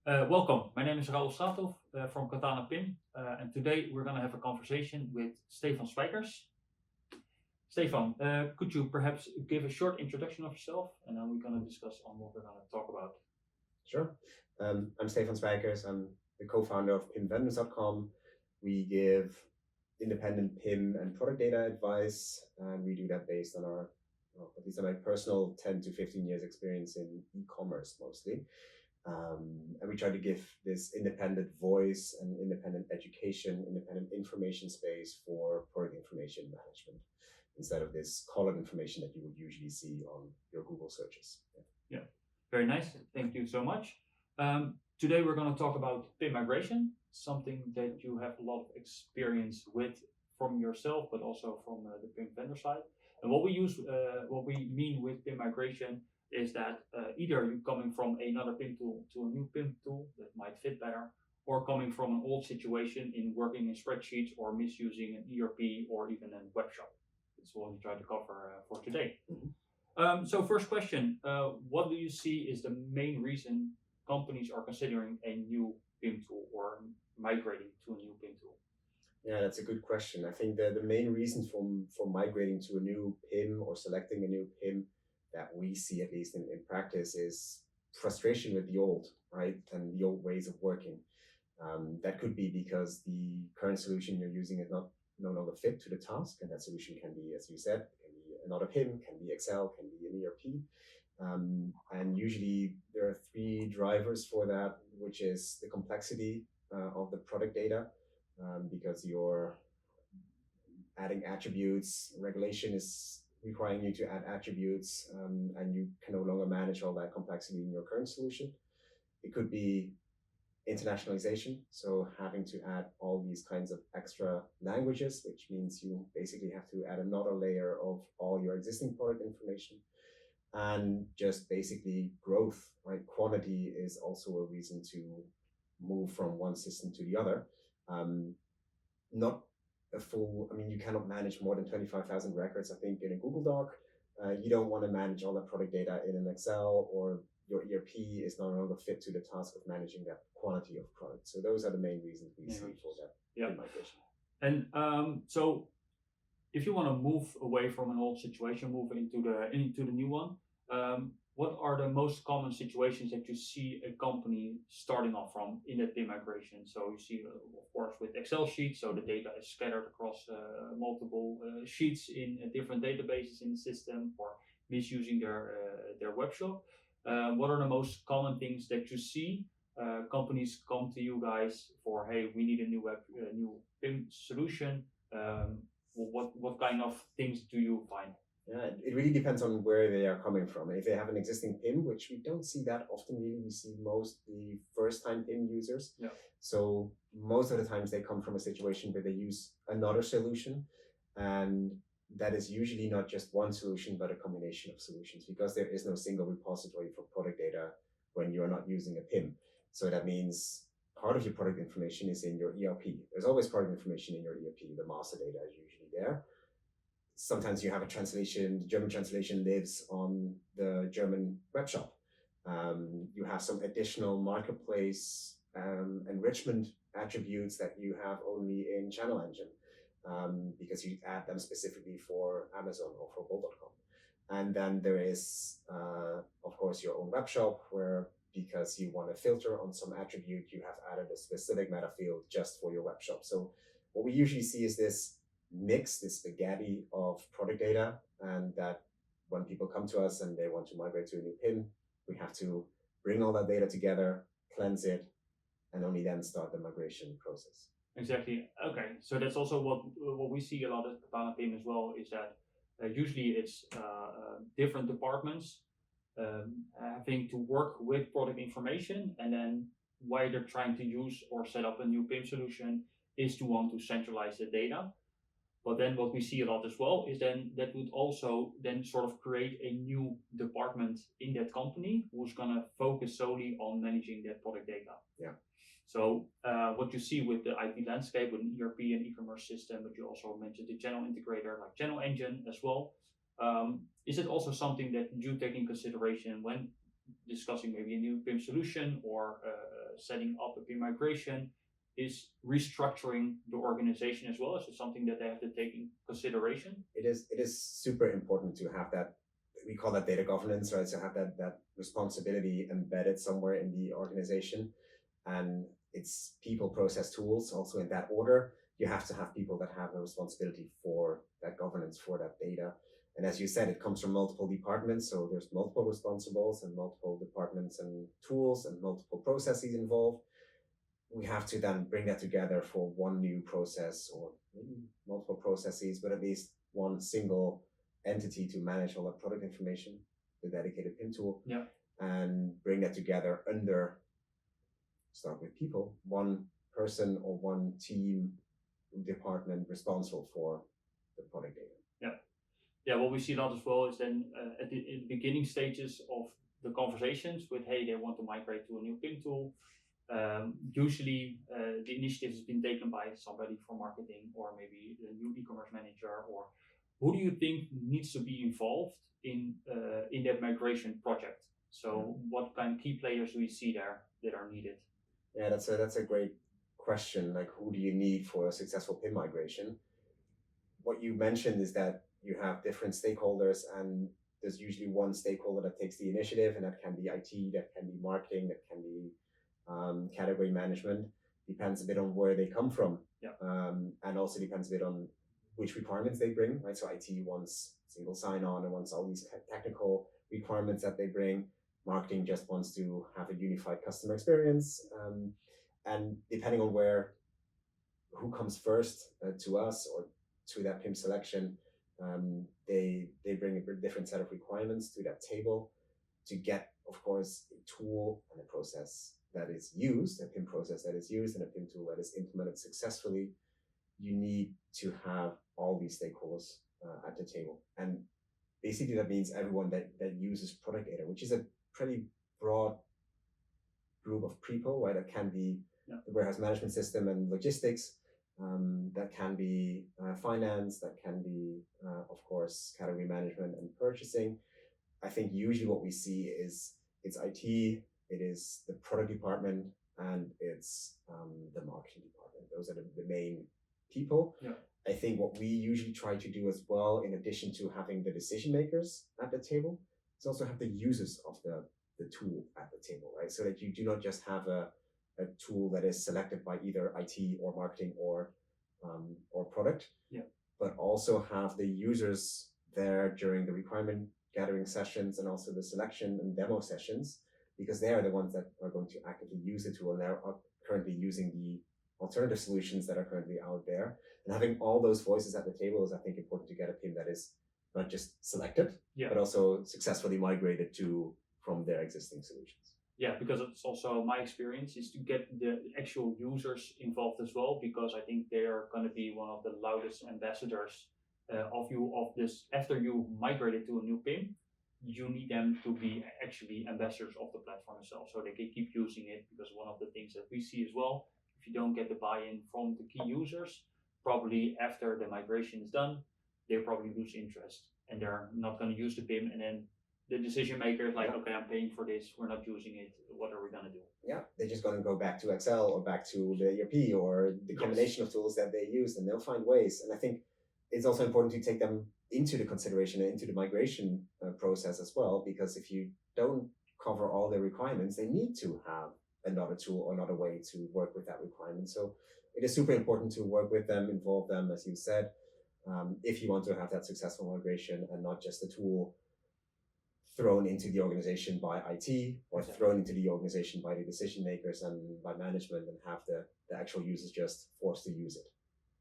Welcome. My name is Raoul Straathof from KatanaPIM, and today we're going to have a conversation with Stephan Spijkers. Stephan, could you perhaps give a short introduction of yourself, and then we're going to discuss on what we're going to talk about. Sure. I'm Stephan Spijkers. I'm the co-founder of PIMvendors.com. We give independent PIM and product data advice, and we do that based on at least on my personal 10 to 15 years experience in e-commerce mostly. And we try to give this independent voice and independent education, independent information space for product information management, instead of this colored information that you would usually see on your Google searches. Yeah, very nice. Thank you so much. Today we're going to talk about PIM migration, something that you have a lot of experience with from yourself, but also from the PIM vendor side. And what we mean with PIM migration is that either you're coming from another PIM tool to a new PIM tool that might fit better, or coming from an old situation in working in spreadsheets or misusing an ERP or even a web shop. That's what we try to cover for today. Mm-hmm. So first question, what do you see is the main reason companies are considering a new PIM tool or migrating to a new PIM tool? Yeah, that's a good question. I think the main reason for migrating to a new PIM or selecting a new PIM that we see, at least in practice, is frustration with the old, right? And the old ways of working. That could be because the current solution you're using is no longer fit to the task. And that solution can be, as you said, can be another PIM, can be Excel, can be an ERP. And usually there are three drivers for that, which is the complexity of the product data, because you're adding attributes. Regulation is requiring you to add attributes, and you can no longer manage all that complexity in your current solution. It could be internationalization, so having to add all these kinds of extra languages, which means you basically have to add another layer of all your existing product information. And just basically growth, right? Quantity is also a reason to move from one system to the other. Not a full, you cannot manage more than 25,000 records, I think, in a Google Doc. You don't want to manage all that product data in an Excel, or your ERP is no longer fit to the task of managing that quantity of products. So those are the main reasons we see for that migration. And so if you want to move away from an old situation, move into the new one, what are the most common situations that you see a company starting off from in that PIM migration? So you see, of course, with Excel sheets, so the data is scattered across multiple sheets in different databases in the system, or misusing their web shop. What are the most common things that you see? Companies come to you guys for, hey, we need a new PIM solution. What kind of things do you find? Yeah, it really depends on where they are coming from. If they have an existing PIM, which we don't see that often, really, we see mostly first-time PIM users. Yeah. So most of the times they come from a situation where they use another solution, and that is usually not just one solution, but a combination of solutions, because there is no single repository for product data when you're not using a PIM. So that means part of your product information is in your ERP. There's always product information in your ERP. The master data is usually there. Sometimes you have a translation, the German translation lives on the German web shop. You have some additional marketplace enrichment attributes that you have only in Channel Engine, because you add them specifically for Amazon or for Bol.com. And then there is, of course, your own web shop, where because you want to filter on some attribute, you have added a specific meta field just for your web shop. So what we usually see is this mix, this spaghetti of product data, and that when people come to us and they want to migrate to a new PIM, we have to bring all that data together, cleanse it, and only then start the migration process. Exactly. Okay. So that's also what we see a lot at KatanaPIM as well, is that usually it's different departments having to work with product information, and then why they're trying to use or set up a new PIM solution is to want to centralize the data. But then what we see a lot as well is then that would also then sort of create a new department in that company who's going to focus solely on managing that product data. Yeah. So what you see with the IT landscape, with an ERP and e-commerce system, but you also mentioned the channel integrator like Channel Engine as well. Is it also something that you take in consideration when discussing maybe a new PIM solution, or setting up a PIM migration is restructuring the organization as well. Is it something that they have to take in consideration? It is super important to have that. We call that data governance, right? So have that responsibility embedded somewhere in the organization, and it's people, process, tools. Also in that order, you have to have people that have a responsibility for that governance, for that data. And as you said, it comes from multiple departments. So there's multiple responsibles and multiple departments and tools and multiple processes involved. We have to then bring that together for one new process, or maybe multiple processes, but at least one single entity to manage all that product information, the dedicated PIM tool, and bring that together under, start with people, one person or one team department responsible for the product data. Yeah, what we see a lot as well is then at the beginning stages of the conversations with, hey, they want to migrate to a new PIM tool. Usually the initiative has been taken by somebody from marketing, or maybe the new e-commerce manager, or who do you think needs to be involved in that migration project? So what kind of key players do we see there that are needed? Yeah, that's a great question. Like, who do you need for a successful PIM migration? What you mentioned is that you have different stakeholders, and there's usually one stakeholder that takes the initiative, and that can be IT, that can be marketing, that can be category management. Depends a bit on where they come from, and also depends a bit on which requirements they bring, right? So IT wants single sign-on and wants all these technical requirements that they bring. Marketing just wants to have a unified customer experience, and depending on who comes first to us or to that PIM selection, they bring a different set of requirements to that table to get, of course, a tool and a process that is used, a PIM process that is used, and a PIM tool that is implemented successfully. You need to have all these stakeholders at the table. And basically that means everyone that uses product data, which is a pretty broad group of people, right? That can be the warehouse management system and logistics, that can be finance, that can be, of course, category management and purchasing. I think usually what we see is it's IT, it is the product department, and it's the marketing department. Those are the main people. I think what we usually try to do as well, in addition to having the decision makers at the table, is also have the users of the tool at the table, right? So that you do not just have a tool that is selected by either IT or marketing or product, but also have the users there during the requirement gathering sessions and also the selection and demo sessions, because they are the ones that are going to actively use the tool, and they're currently using the alternative solutions that are currently out there. And having all those voices at the table is, I think, important to get a PIM that is not just selected, but also successfully migrated from their existing solutions. Yeah, because it's also my experience is to get the actual users involved as well, because I think they are going to be one of the loudest ambassadors of this. After you migrated to a new PIM, you need them to be actually ambassadors of the platform itself, so they can keep using it. Because one of the things that we see as well, if you don't get the buy-in from the key users, probably after the migration is done, they probably lose interest and they're not going to use the PIM, and then the decision maker is like, okay, I'm paying for this, we're not using it, what are we going to do? Yeah, they're just going to go back to Excel or back to the ERP or the combination of tools that they use, and they'll find ways. And I think it's also important to take them into the consideration and into the migration process as well, because if you don't cover all the requirements, they need to have another tool or another way to work with that requirement. So it is super important to work with them, involve them, as you said, if you want to have that successful migration, and not just a tool thrown into the organization by IT or thrown into the organization by the decision makers and by management, and have the actual users just forced to use it.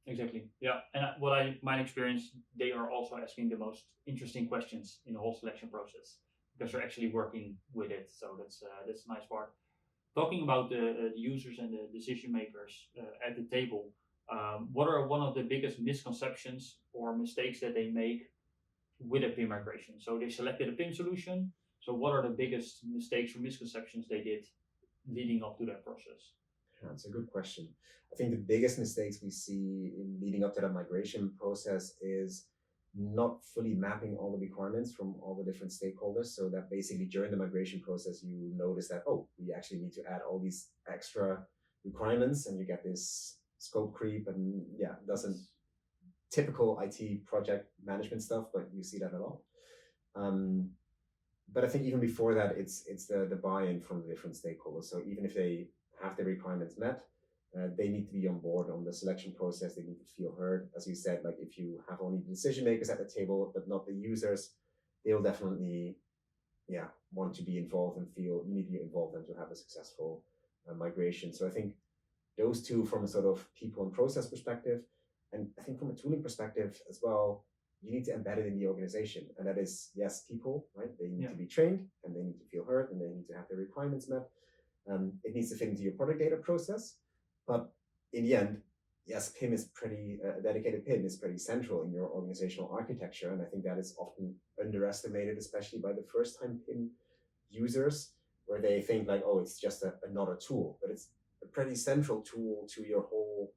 Exactly. Yeah. And what I might experience, they are also asking the most interesting questions in the whole selection process, because they're actually working with it. So that's a nice part. Talking about the users and the decision makers at the table, what are one of the biggest misconceptions or mistakes that they make with a PIM migration? So they selected a PIM solution. So what are the biggest mistakes or misconceptions they did leading up to that process? That's a good question. I think the biggest mistakes we see in leading up to the migration process is not fully mapping all the requirements from all the different stakeholders. So that basically during the migration process, you notice that, oh, we actually need to add all these extra requirements, and you get this scope creep, and yeah, doesn't typical IT project management stuff, but you see that a lot. But I think even before that, it's the buy-in from the different stakeholders. So even if they have the requirements met, they need to be on board on the selection process. They need to feel heard. As you said, like if you have only the decision makers at the table, but not the users, they'll definitely, want to be involved and feel you need to involve them to have a successful migration. So I think those two from a sort of people and process perspective, and I think from a tooling perspective as well, you need to embed it in the organization. And that is, yes, people, right? They need to be trained, and they need to feel heard, and they need to have their requirements met. It needs to fit into your product data process. But in the end, yes, PIM is pretty, dedicated PIM is pretty central in your organizational architecture. And I think that is often underestimated, especially by the first time PIM users, where they think like, oh, it's just another tool. But it's a pretty central tool to your whole,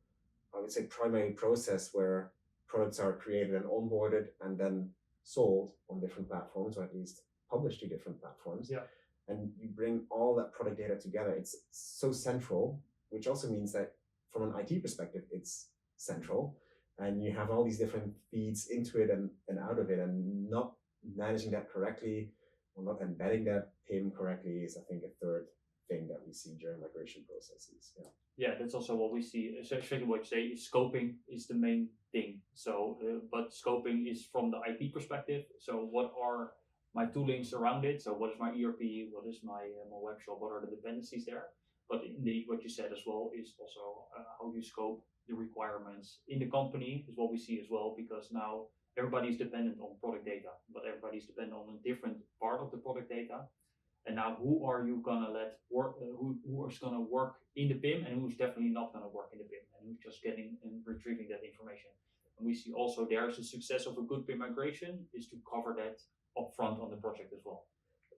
I would say, primary process, where products are created and onboarded and then sold on different platforms, or at least published to different platforms. Yeah. And you bring all that product data together. It's so central, which also means that from an IT perspective, it's central. And you have all these different feeds into it and out of it, and not managing that correctly or not embedding that PIM correctly is, I think, a third thing that we see during migration processes. Yeah, that's also what we see. Especially what you say is scoping is the main thing. So, but scoping is from the IT perspective. So, what are my toolings around it? So, what is my ERP? What is my web shop? What are the dependencies there? But indeed, what you said as well is also how you scope the requirements in the company is what we see as well, because now everybody is dependent on product data, but everybody is dependent on a different part of the product data. And now, who are you gonna let work? Who is gonna work in the PIM, and who's definitely not gonna work in the PIM, and who's just getting and retrieving that information? And we see also there's a success of a good PIM migration is to cover that upfront on the project as well.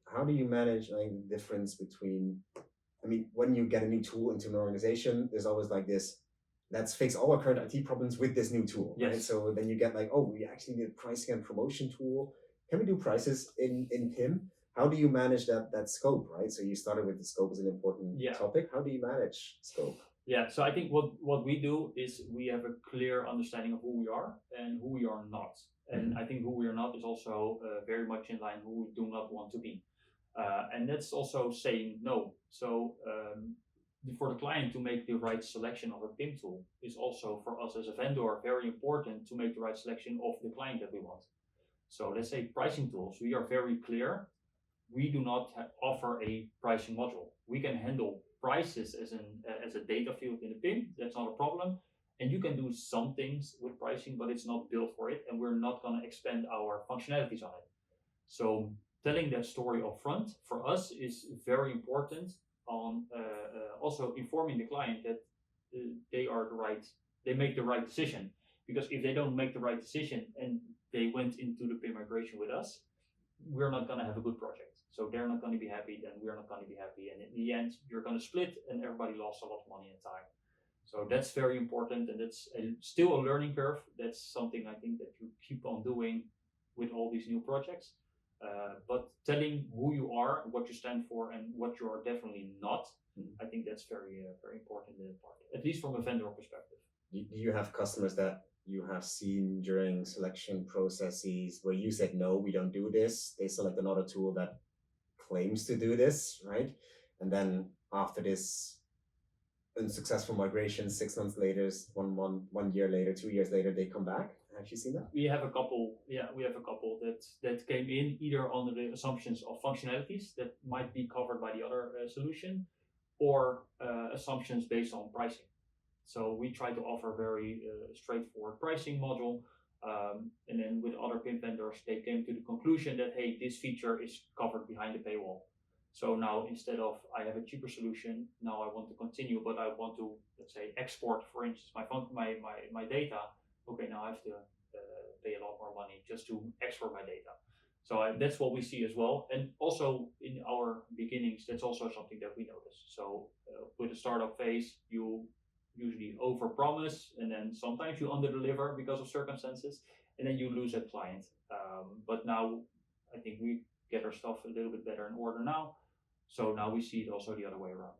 How do you manage the difference between? I mean, when you get a new tool into an organization, there's always like this, let's fix all our current IT problems with this new tool, yes. Right? So then you get like, oh, we actually need a pricing and promotion tool. Can we do prices in PIM? How do you manage that scope, right? So you started with the scope as an important topic. How do you manage scope? Yeah, so I think what we do is we have a clear understanding of who we are and who we are not. And I think who we are not is also very much in line who we do not want to be. And that's also saying no. So for the client to make the right selection of a PIM tool is also for us as a vendor very important to make the right selection of the client that we want. So let's say pricing tools, we are very clear. We do not offer a pricing module. We can handle prices as a data field in the PIM. That's not a problem. And you can do some things with pricing, but it's not built for it. And we're not going to expand our functionalities on it. So telling that story up front for us is very important on also informing the client that they make the right decision. Because if they don't make the right decision and they went into the PIM migration with us, we're not going to have a good project. So they're not going to be happy, then we're not going to be happy. And in the end, you're going to split and everybody lost a lot of money and time. So that's very important, and that's still a learning curve. That's something I think that you keep on doing with all these new projects. But telling who you are, what you stand for, and what you are definitely not, I think that's very, very important part, at least from a vendor perspective. Do you have customers that you have seen during selection processes where you said, no, we don't do this? They select another tool that claims to do this, right? And then after this unsuccessful migration, 6 months later, 1 year later, 2 years later, they come back. Have you seen that? We have a couple that came in either under the assumptions of functionalities that might be covered by the other solution, or assumptions based on pricing. So we try to offer very straightforward pricing module, and then with other PIM vendors, they came to the conclusion that, hey, this feature is covered behind the paywall. So now instead of I have a cheaper solution, now I want to continue, but I want to, let's say, export, for instance, my data. Okay, now I have to pay a lot more money just to export my data. So that's what we see as well. And also in our beginnings, that's also something that we notice. So with the startup phase, you usually overpromise, and then sometimes you underdeliver because of circumstances. and then you lose that client. But now I think we get our stuff a little bit better in order now. So now we see it also the other way around.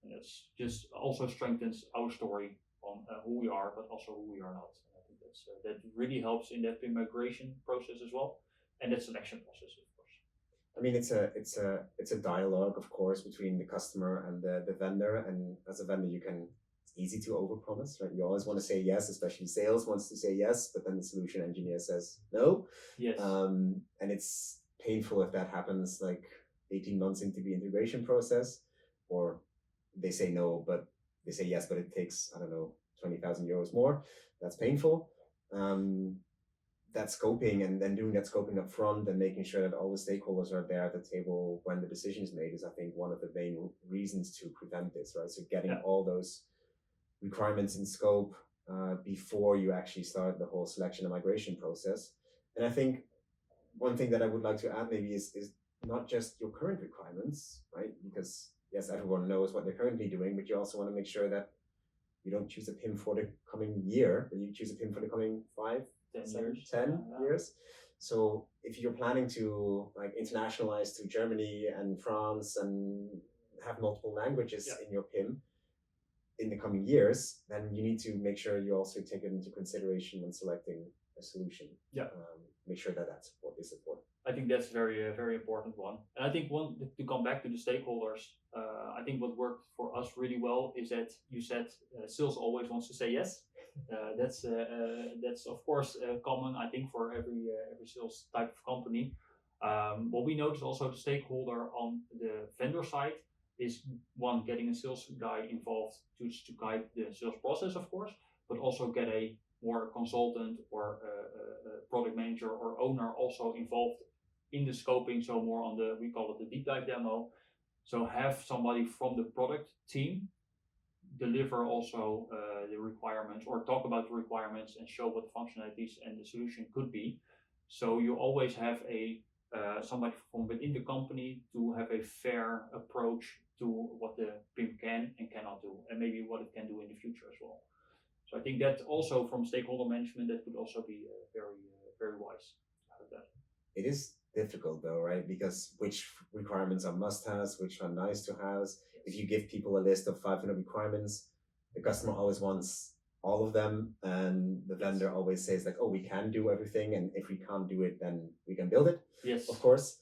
And that's just also strengthens our story on who we are, but also who we are not. And I think that really helps in that PIM migration process as well, and that selection process, of course. I mean, it's a dialogue, of course, between the customer and the vendor. And as a vendor, it's easy to overpromise, right? You always want to say yes, especially sales wants to say yes, but then the solution engineer says no. Yes. And it's painful if that happens like 18 months into the integration process, or they say no, but they say yes, but it takes, I don't know, 20,000 euros more. That's painful. That scoping and then doing that scoping up front and making sure that all the stakeholders are there at the table when the decision is made is, I think, one of the main reasons to prevent this, right? So getting all those requirements in scope before you actually start the whole selection and migration process. And I think one thing that I would like to add maybe is not just your current requirements, right? Because yes, everyone knows what they're currently doing, but you also want to make sure that you don't choose a PIM for the coming year, but you choose a PIM for the coming 10 years. So if you're planning to like internationalize to Germany and France and have multiple languages in your PIM in the coming years, then you need to make sure you also take it into consideration when selecting a solution. Make sure that support is supported. I think that's very important one. And I think to come back to the stakeholders, I think what worked for us really well is that you said sales always wants to say yes. That's of course common, I think, for every sales type of company. What we noticed also, the stakeholder on the vendor side is one, getting a sales guy involved to guide the sales process, of course, but also get a more consultant or a product manager or owner also involved in the scoping. So more on we call it the deep dive demo. So have somebody from the product team deliver also the requirements, or talk about the requirements and show what the functionalities and the solution could be. So you always have somebody from within the company to have a fair approach to what the PIM can and cannot do, and maybe what it can do in the future as well. So I think that also from stakeholder management, that could also be very wise to have that. It is difficult though, right? Because which requirements are must-haves, which are nice-to-haves. If you give people a list of 500 requirements, the customer always wants all of them, and the vendor always says like, oh, we can do everything, and if we can't do it, then we can build it. Yes. Of course,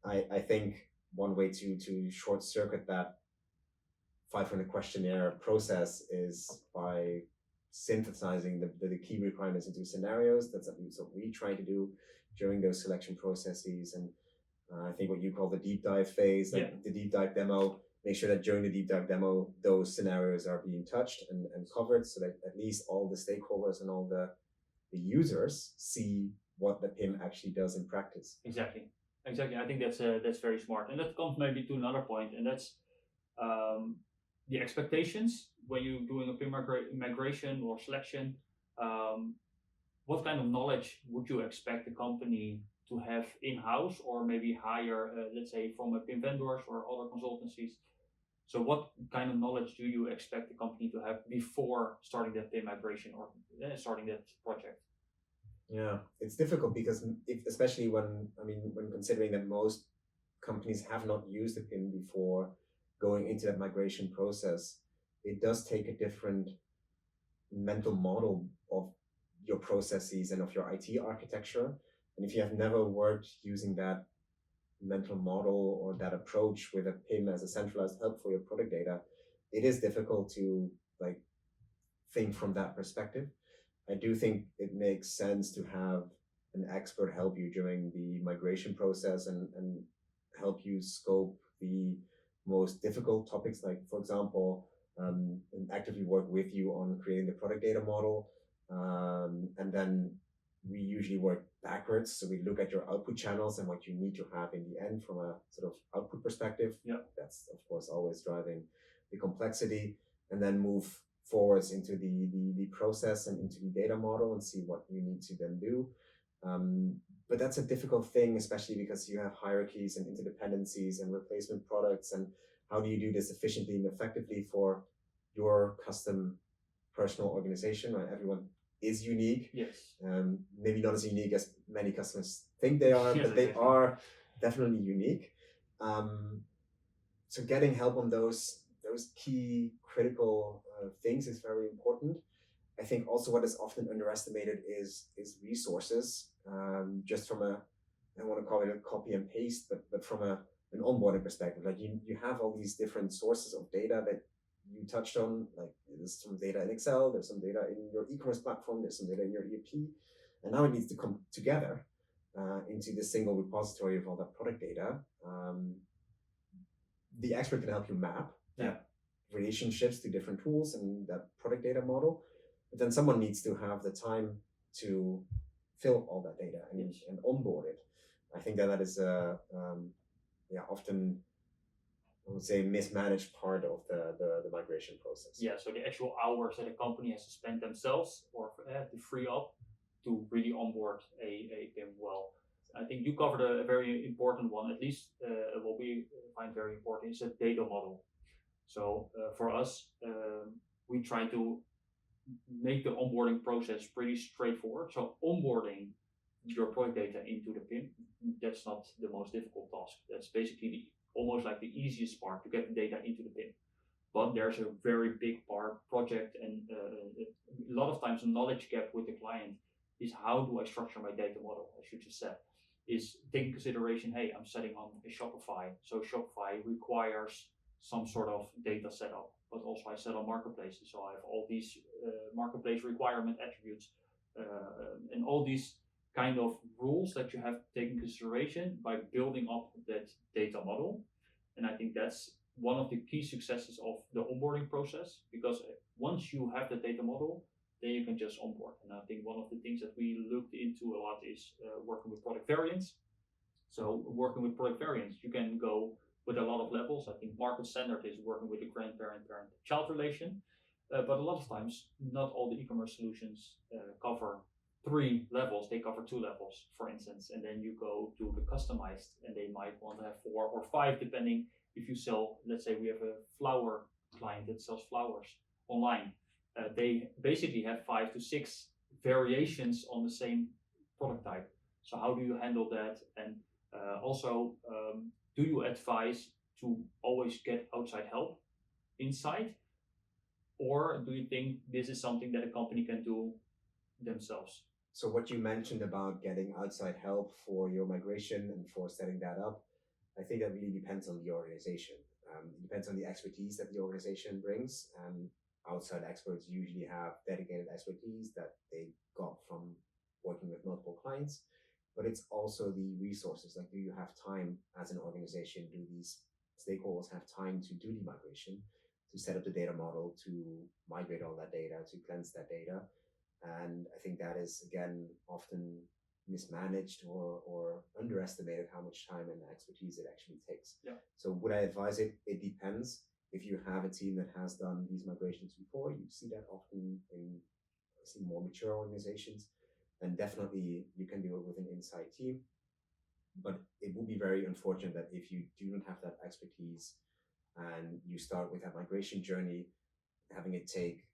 I think one way to short circuit that 500 questionnaire process is by synthesizing the key requirements into scenarios. That's at least what we try to do during those selection processes. And I think what you call the deep dive phase, like the deep dive demo, make sure that during the deep dive demo, those scenarios are being touched and covered, so that at least all the stakeholders and all the users see what the PIM actually does in practice. Exactly. I think that's very smart. And that comes maybe to another point, and that's the expectations when you're doing a PIM migration or selection. What kind of knowledge would you expect the company to have in-house, or maybe hire, let's say, from a PIM vendors or other consultancies? So what kind of knowledge do you expect the company to have before starting that PIM migration or starting that project? Yeah, it's difficult because especially when considering that most companies have not used the PIM before going into that migration process, it does take a different mental model of your processes and of your IT architecture. And if you have never worked using that mental model or that approach with a PIM as a centralized hub for your product data, it is difficult to think from that perspective. I do think it makes sense to have an expert help you during the migration process and help you scope the most difficult topics, like, for example, and actively work with you on creating the product data model. And then we usually work backwards. So we look at your output channels and what you need to have in the end from a sort of output perspective. That's, of course, always driving the complexity, and then move forwards into the process and into the data model and see what you need to then do. But that's a difficult thing, especially because you have hierarchies and interdependencies and replacement products. And how do you do this efficiently and effectively for your custom personal organization? Right? Everyone is unique. Yes. Maybe not as unique as many customers think they are, but they are definitely unique. So getting help on those key critical things is very important. I think also what is often underestimated is resources. Just from a, I don't want to call it a copy and paste, but from an onboarding perspective, like you have all these different sources of data that you touched on. Like there's some data in Excel, there's some data in your e-commerce platform, there's some data in your ERP, and now it needs to come together into this single repository of all that product data. The expert can help you map relationships to different tools and that product data model, but then someone needs to have the time to fill all that data and onboard it. I think that is often, I would say, mismanaged part of the migration process. Yeah, so the actual hours that a company has to spend themselves or to free up to really onboard a PIM well. I think you covered a very important one, at least what we find very important is a data model. So for us, we try to make the onboarding process pretty straightforward. So onboarding your product data into the PIM, that's not the most difficult task. That's basically almost like the easiest part to get the data into the PIM. But there's a very big project and a lot of times a knowledge gap with the client is how do I structure my data model, as you just said, is taking consideration, hey, I'm setting on a Shopify. So Shopify requires some sort of data setup, but also I set on marketplaces. So I have all these marketplace requirement attributes and all these kind of rules that you have to take into consideration by building up that data model. And I think that's one of the key successes of the onboarding process, because once you have the data model, then you can just onboard. And I think one of the things that we looked into a lot is working with product variants. So working with product variants, you can go with a lot of levels. I think market standard is working with the grandparent-parent-child relation. But a lot of times, not all the e-commerce solutions cover 3 levels, they cover 2 levels, for instance. And then you go to the customized, and they might want to have 4 or 5, depending if you sell, let's say we have a flower client that sells flowers online. They basically have 5 to 6 variations on the same product type. So how do you handle that? And also, do you advise to always get outside help inside? Or do you think this is something that a company can do themselves? So what you mentioned about getting outside help for your migration and for setting that up, I think that really depends on the organization. It depends on the expertise that the organization brings. Outside experts usually have dedicated expertise that they got from working with multiple clients, but it's also the resources. Like, do you have time as an organization? Do these stakeholders have time to do the migration, to set up the data model, to migrate all that data, to cleanse that data? And I think that is, again, often mismanaged or underestimated how much time and expertise it actually takes. Yeah. So would I advise it? It depends. If you have a team that has done these migrations before, you see that often in more mature organizations, then definitely you can do it with an inside team. But it would be very unfortunate that if you do not have that expertise and you start with that migration journey, having it take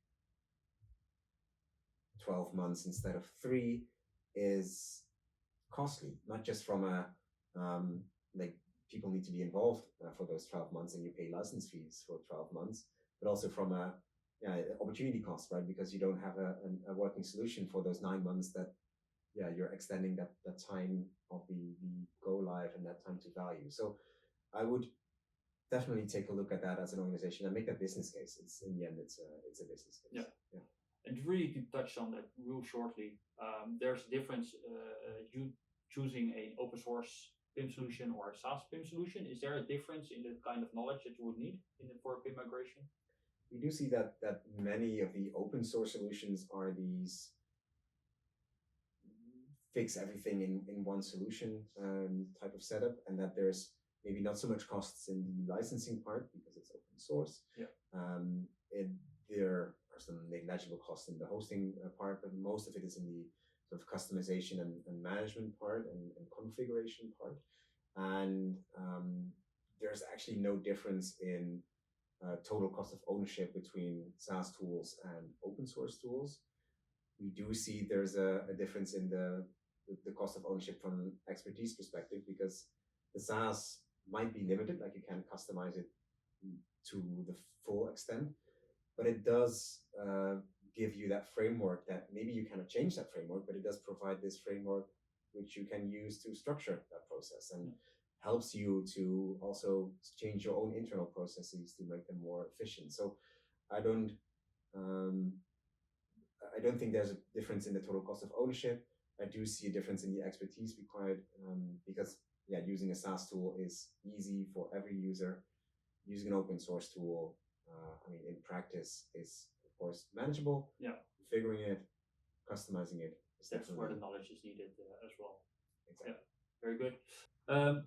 12 months instead of 3 is costly, not just from a like people need to be involved for those 12 months and you pay license fees for 12 months, but also from a opportunity cost, right? Because you don't have a working solution for those 9 months that you're extending that time of the go live and that time to value. So I would definitely take a look at that as an organization and make that business case. It's in the end, it's a business case. Yeah. And really to touch on that real shortly, there's a difference. You choosing an open source PIM solution or a SaaS PIM solution. Is there a difference in the kind of knowledge that you would need for a PIM migration? We do see that many of the open source solutions are these fix everything in one solution type of setup, and that there's maybe not so much costs in the licensing part because it's open source. Yeah. There are some negligible costs in the hosting part, but most of it is in the sort of customization and management part and configuration part. And there's actually no difference in total cost of ownership between SaaS tools and open source tools. we do see there's a difference in the cost of ownership from an expertise perspective, because the SaaS might be limited, like you can't customize it to the full extent, but it does give you that framework that maybe you cannot change that framework, but it does provide this framework which you can use to structure that process, and helps you to also change your own internal processes to make them more efficient. So I don't think there's a difference in the total cost of ownership. I do see a difference in the expertise required, because using a SaaS tool is easy for every user. Using an open source tool, in practice is of course manageable. Yeah. Figuring it, customizing it is That's definitely where the knowledge is needed as well. Exactly. Yeah, very good.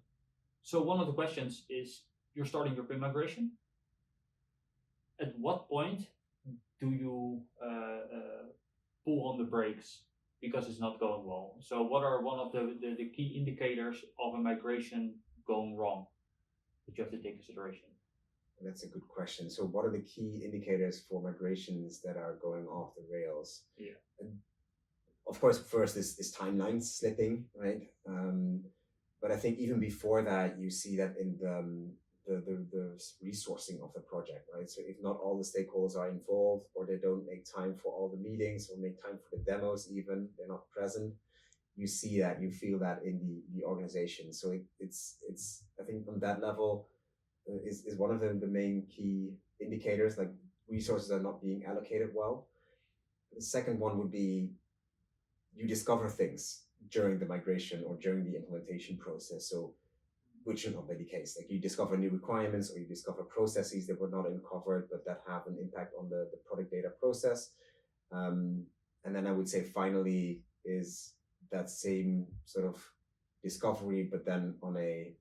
So one of the questions is, you're starting your PIM migration. At what point do you pull on the brakes because it's not going well? So what are one of the key indicators of a migration going wrong that you have to take consideration? That's a good question. So what are the key indicators for migrations that are going off the rails? Yeah. And of course, first is timeline slipping, right? But I think even before that, you see that in the resourcing of the project, right? So if not all the stakeholders are involved, or they don't make time for all the meetings, or make time for the demos, even they're not present, you see that, you feel that in the organization. So it's I think on that level is one of the main key indicators, like resources are not being allocated well. The second one would be, you discover things during the migration or during the implementation process. So, which should not be the case. Like you discover new requirements, or you discover processes that were not uncovered, but that have an impact on the product data process. And then I would say finally is that same sort of discovery, but then on a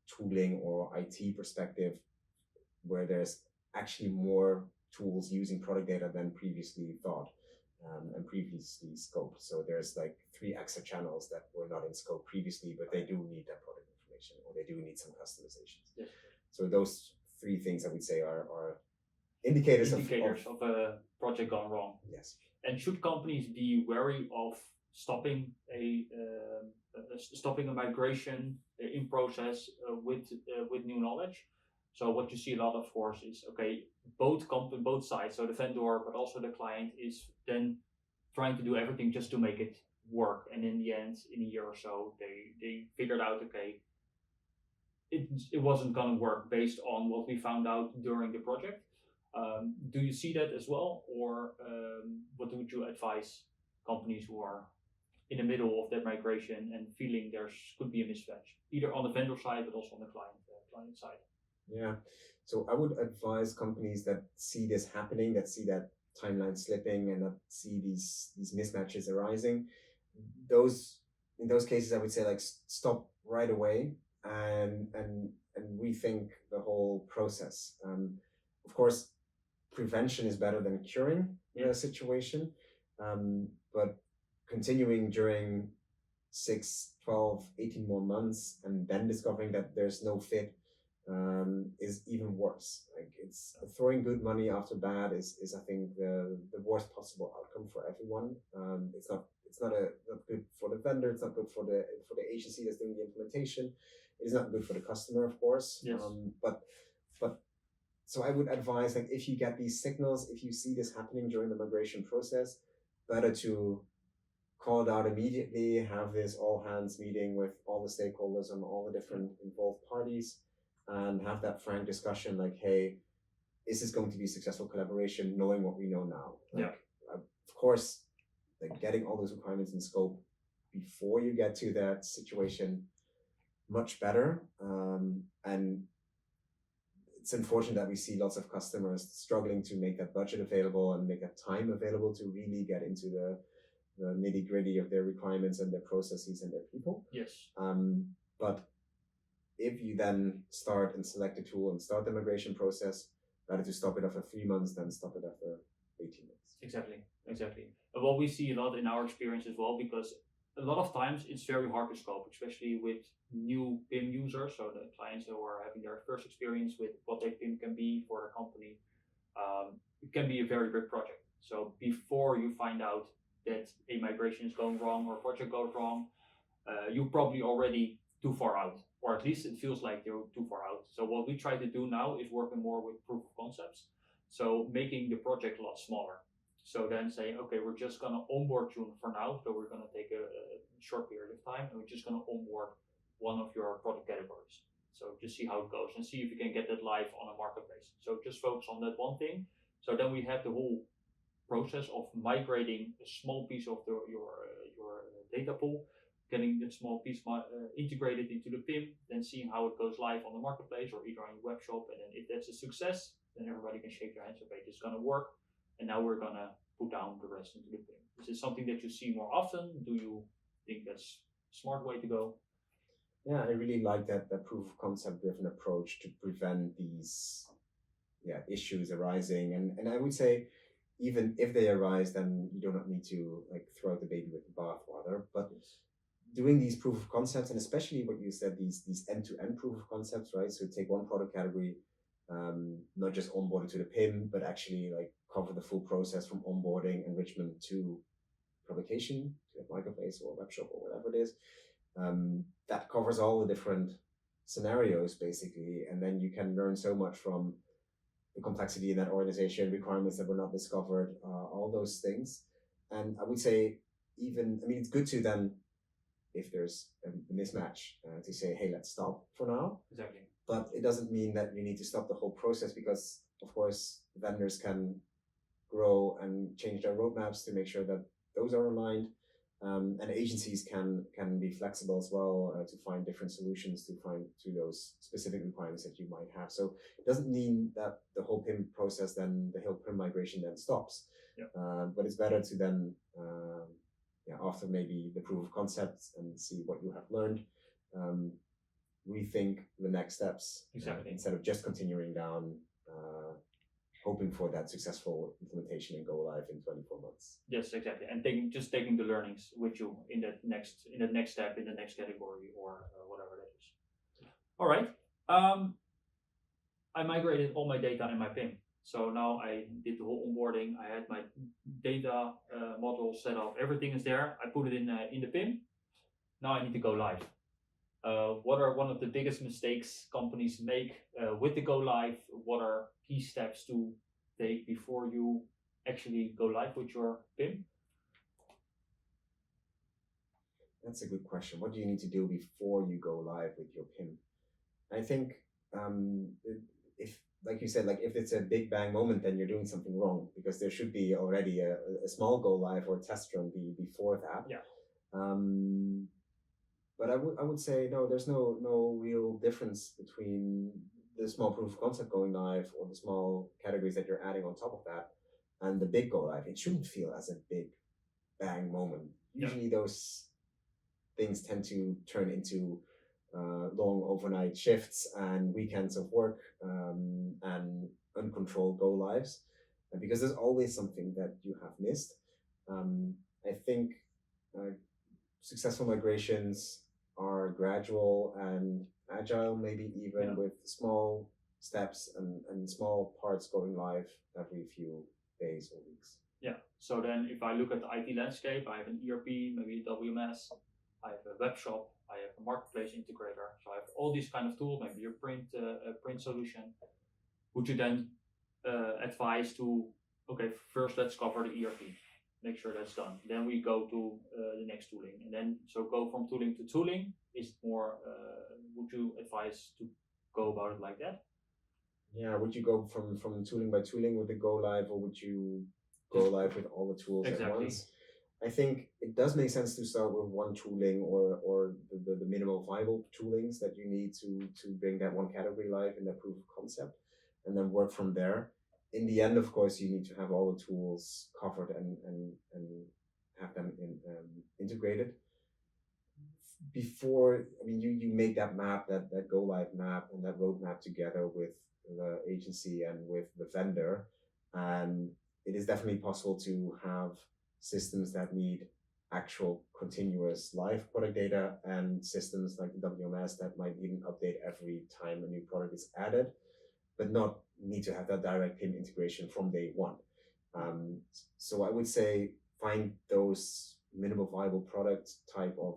tooling or IT perspective, where there's actually more tools using product data than previously thought. And previously scoped. So there's like 3 extra channels that were not in scope previously, but they do need that product information, or they do need some customizations. Yes. So those 3 things I would say are indicators of a project gone wrong. Yes. And should companies be wary of stopping a migration in process with new knowledge? So what you see a lot, of course, is both sides, so the vendor but also the client, is then trying to do everything just to make it work, and in the end, in a year or so, they figured out it wasn't going to work based on what we found out during the project. Do you see that as well, or what would you advise companies who are in the middle of that migration and feeling there could be a mismatch, either on the vendor side but also on the client side? Yeah, so I would advise companies that see this happening, that see that timeline slipping, and that see these mismatches arising. In those cases, I would say like stop right away and rethink the whole process. Of course, prevention is better than curing the situation, but continuing during 6, 12, 18 more months and then discovering that there's no fit is even worse. Like it's throwing good money after bad is I think the worst possible outcome for everyone. It's not good for the vendor. It's not good for the agency that's doing the implementation. It's not good for the customer, of course. Yes. But so I would advise, like, if you get these signals, if you see this happening during the migration process, better to call it out immediately, have this all hands meeting with all the stakeholders and all the different involved parties, and have that frank discussion like, hey, is this going to be successful collaboration, knowing what we know now? Like, of course, like getting all those requirements in scope before you get to that situation, much better. And it's unfortunate that we see lots of customers struggling to make that budget available and make that time available to really get into the nitty gritty of their requirements and their processes and their people. Yes. But if you then start and select a tool and start the migration process, better to stop it after 3 months than stop it after 18 months. Exactly. And what we see a lot in our experience as well, because a lot of times it's very hard to scope, especially with new PIM users, so the clients who are having their first experience with what a PIM can be for the company. It can be a very big project. So before you find out that a migration is going wrong or a project goes wrong, you're probably already too far out, or at least it feels like you're too far out. So what we try to do now is working more with proof of concepts. So making the project a lot smaller. So then saying, okay, we're just going to onboard you for now. So we're going to take a short period of time, and we're just going to onboard one of your product categories. So just see how it goes and see if you can get that live on a marketplace. So just focus on that one thing. So then we have the whole process of migrating a small piece of your data pool, getting that small piece integrated into the PIM, then seeing how it goes live on the marketplace or either on your web shop. And then if that's a success, then everybody can shake their hands, okay, it's going to work. And now we're going to put down the rest into the PIM. Is this something that you see more often? Do you think that's a smart way to go? Yeah, I really like that proof of concept driven approach to prevent these issues arising. And I would say, even if they arise, then you do not need to like throw out the baby with the bathwater. But doing these proof of concepts, and especially what you said, these end-to-end proof of concepts, right? So take one product category, not just onboard it to the PIM, but actually like cover the full process from onboarding, enrichment to publication, to a marketplace or a web shop or whatever it is. That covers all the different scenarios basically, and then you can learn so much from the complexity in that organization, requirements that were not discovered, all those things. And I would say it's good to then, if there's a mismatch, to say, hey, let's stop for now. Exactly. But it doesn't mean that you need to stop the whole process, because of course vendors can grow and change their roadmaps to make sure that those are aligned. And agencies can be flexible as well, to find different solutions to those specific requirements that you might have. So it doesn't mean that the whole PIM process, then the whole PIM migration then stops. Yep. But it's better to then, after maybe the proof of concept and see what you have learned, rethink the next steps. Exactly. Instead of just continuing down, hoping for that successful implementation and go live in 24 months. Yes, exactly. And taking the learnings with you in that next step, in the next category, or whatever that is. All right. I migrated all my data in my PIM. So now I did the whole onboarding. I had my data model set up. Everything is there. I put it in the PIM. Now I need to go live. What are one of the biggest mistakes companies make with the go live? What are key steps to take before you actually go live with your PIM? That's a good question. What do you need to do before you go live with your PIM? I think if, like you said, like if it's a big bang moment, then you're doing something wrong, because there should be already a small go live or test run before that. Yeah. But I would say no. There's no real difference between the small proof of concept going live or the small categories that you're adding on top of that and the big go live. It shouldn't feel as a big bang moment. Usually those things tend to turn into long overnight shifts and weekends of work, and uncontrolled go lives, because there's always something that you have missed. I think successful migrations are gradual and agile, maybe even with small steps and small parts going live every few days or weeks. Yeah. So then if I look at the IT landscape, I have an ERP, maybe a WMS, I have a web shop, I have a marketplace integrator. So I have all these kind of tools, maybe a print solution. Would you then advise to, okay, first let's cover the ERP, make sure that's done. Then we go to the next tooling, and then so go from tooling to tooling. Is more, would you advise to go about it like that? Yeah, would you go from tooling by tooling with the go live, or would you go live with all the tools at once? I think it does make sense to start with one tooling or the minimal viable toolings that you need to bring that one category live in that proof of concept, and then work from there. In the end, of course, you need to have all the tools covered and have them integrated. Before, you make that map, that go live map and that roadmap together with the agency and with the vendor, and it is definitely possible to have systems that need actual continuous live product data and systems like the WMS that might even update every time a new product is added, but not need to have that direct PIM integration from day one. So I would say find those minimal viable product type of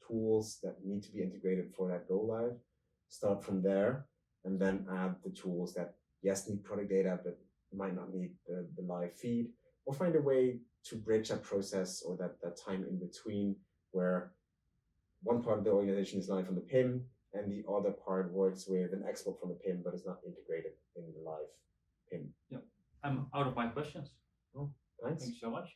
tools that need to be integrated for that go live, start from there, and then add the tools that, yes, need product data, but might not need the live feed, or find a way to bridge that process or that time in between where one part of the organization is live on the PIM and the other part works with an export from the PIM but is not integrated in the live PIM. Yeah, I'm out of my questions. Oh, thanks. Thank you so much.